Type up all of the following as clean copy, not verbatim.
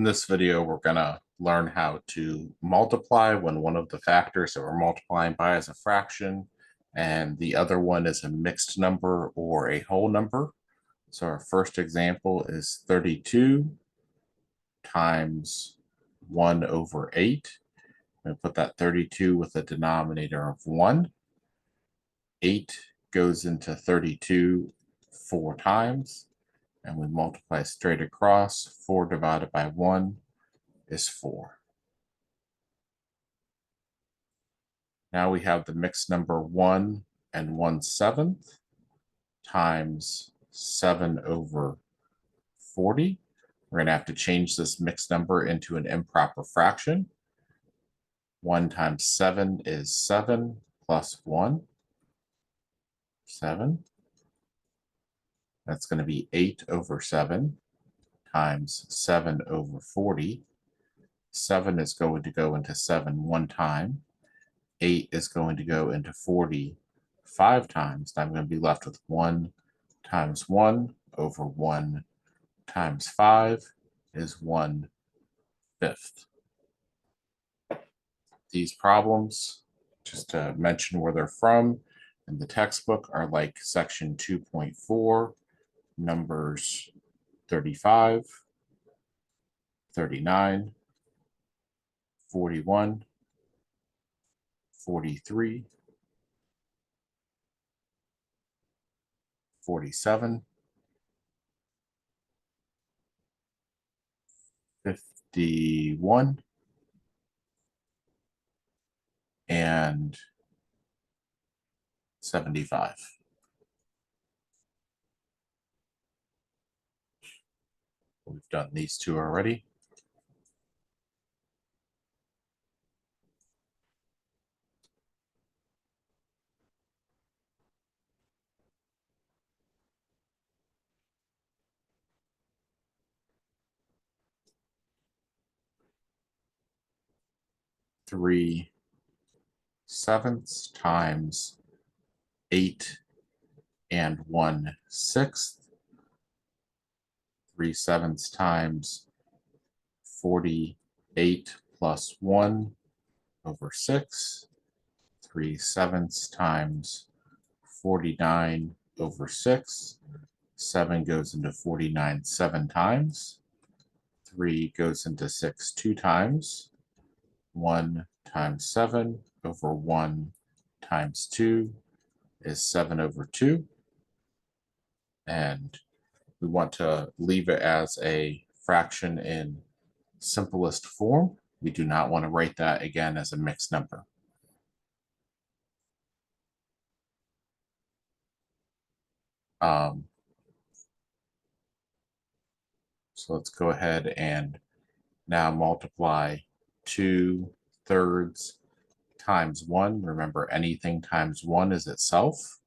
In this video, we're going to learn how to multiply when one of the factors that we're multiplying by is a fraction and the other one is a mixed number or a whole number. So our first example is 32 times 1 over 8. I'm going to put that 32 with a denominator of 1. 8 goes into 32 4 times, and we multiply straight across. 4 divided by 1 is 4. Now we have the mixed number 1 and 1/7 times 7 over 40. We're going to have to change this mixed number into an improper fraction. 1 times 7 is 7 plus 1, 7. That's going to be 8 over 7 times 7 over 40. 7 is going to go into 7 one time. 8 is going to go into 40 5 times. I'm going to be left with 1 times 1 over 1 times 5 is 1/5. These problems, just to mention where they're from, in the textbook are like section 2.4, numbers 35, 39, 41, 43, 47, 51, and 75. We've done these two already. Three sevenths times 8 and 1/6. 3/7 times 48 plus 1 over 6. 3/7 times 49 over 6. 7 goes into 49 7 times. 3 goes into 6 2 times. 1 times 7 over 1 times 2 is 7 over 2. And we want to leave it as a fraction in simplest form. We do not want to write that again as a mixed number. So let's go ahead and now multiply 2/3 times 1. Remember, anything times 1 is itself.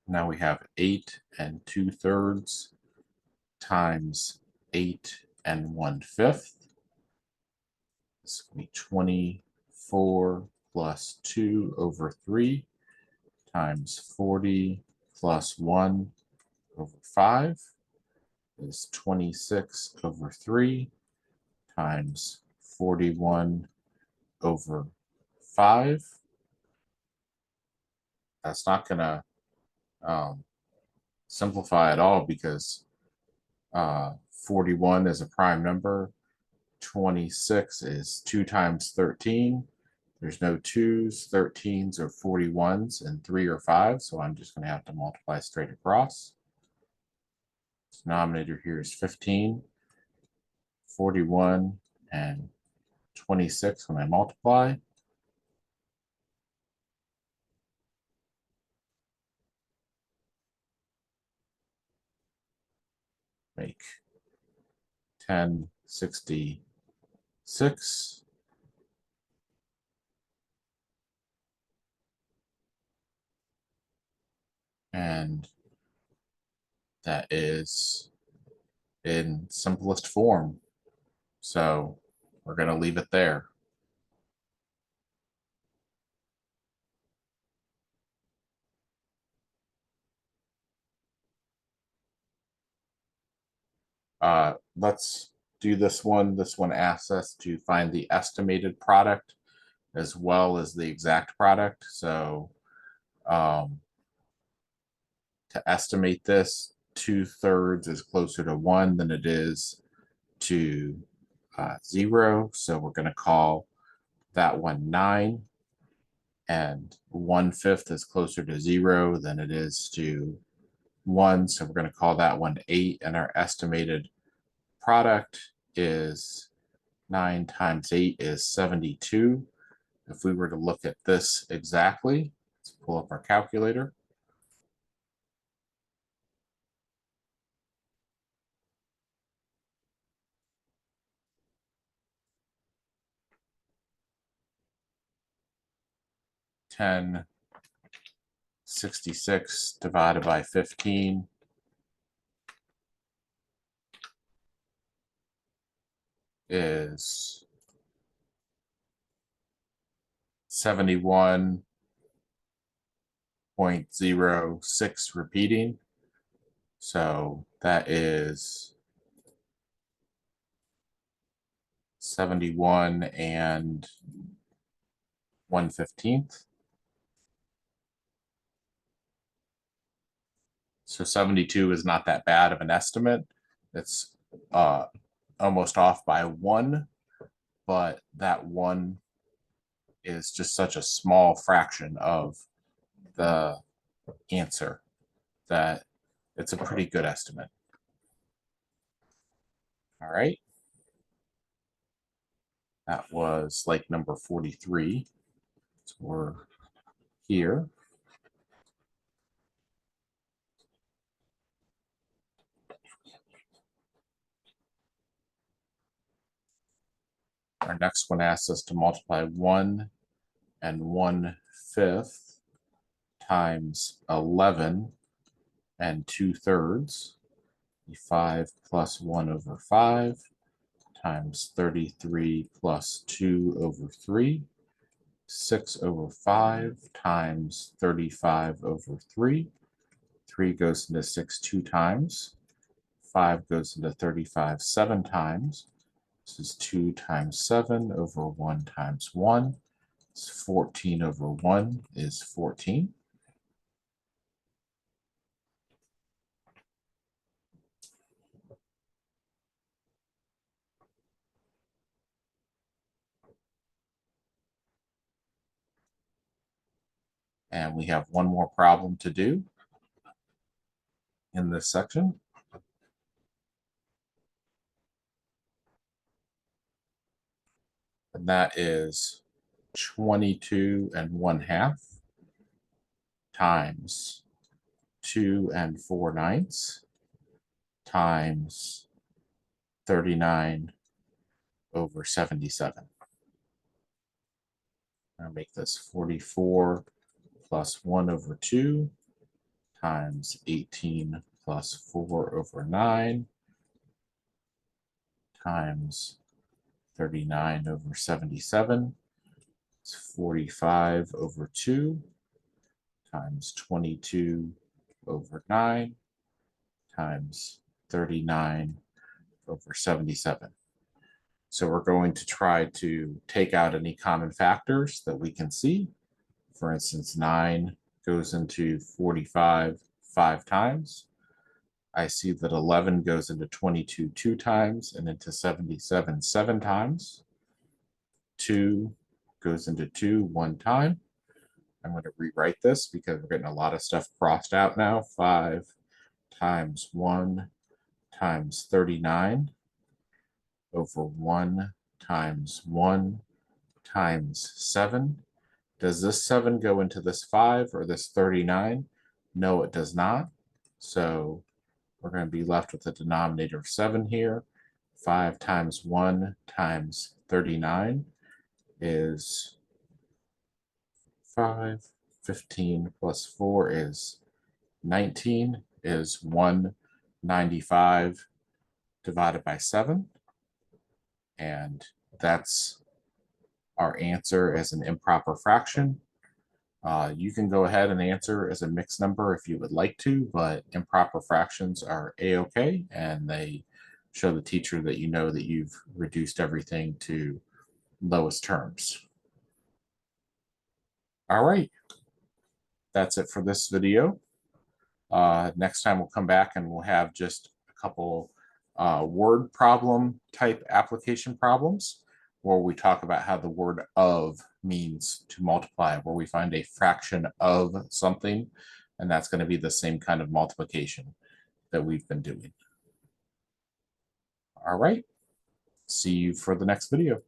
Now we have 8 and 2/3 times 8 and 1/5. This will be 24 plus 2 over 3 times 40 plus 1 over 5 is 26 over 3 times 41 over 5. That's not going to simplify at all because 41 is a prime number. 26 is 2 times 13. There's no 2s, 13s, or 41s, and 3 or 5, so I'm just going to have to multiply straight across. The denominator here is 15, 41, and 26 when I multiply. Make 1066. And that is in simplest form. So we're going to leave it there. Let's do this one. This one asks us to find the estimated product as well as the exact product. So um, to estimate this, 2/3 is closer to 1 than it is to 0. So we're going to call that one 9. And 1/5 is closer to 0 than it is to 1. So we're going to call that one 8. And our estimated product is 9 times 8 is 72. If we were to look at this exactly, let's pull up our calculator. Ten 66 divided by 15 is 71.06 repeating. So that is 71 and 1/15. So 72 is not that bad of an estimate. It's almost off by 1, but that 1 is just such a small fraction of the answer that it's a pretty good estimate. All right. That was like number 43. So we're here. Our next one asks us to multiply 1 and 1/5 times 11 and 2/3. 5 plus 1 over 5 times 33 plus 2 over 3. 6 over 5 times 35 over 3. 3 goes into 6 2 times. 5 goes into 35 7 times. This is 2 times 7 over 1 times 1. It's 14 over 1 is 14. And we have one more problem to do in this section. And that is 22 and 1/2 times 2 and 4/9 times 39 over 77. I'll make this 44 plus 1 over 2 times 18 plus 4 over 9 times 39 over 77. It's 45 over 2 times 22 over 9 times 39 over 77. So we're going to try to take out any common factors that we can see. For instance, 9 goes into 45 5 times. I see that 11 goes into 22 2 times and into 77 7 times. 2 goes into 2 1 time. I'm going to rewrite this because we're getting a lot of stuff crossed out now. 5 times 1 times 39 over 1 times 1 times 7. Does this 7 go into this 5 or this 39? No, it does not. So we're going to be left with a denominator of 7 here. 5 times 1 times 39 is 5. 15 plus 4 is 19, is 195 divided by 7. And that's our answer as an improper fraction. You can go ahead and answer as a mixed number if you would like to, but improper fractions are a-okay, and they show the teacher that you know that you've reduced everything to lowest terms. All right, that's it for this video. Next time we'll come back and we'll have just a couple word problem type application problems where we talk about how the word of means to multiply, where we find a fraction of something, and that's going to be the same kind of multiplication that we've been doing. All right, see you for the next video.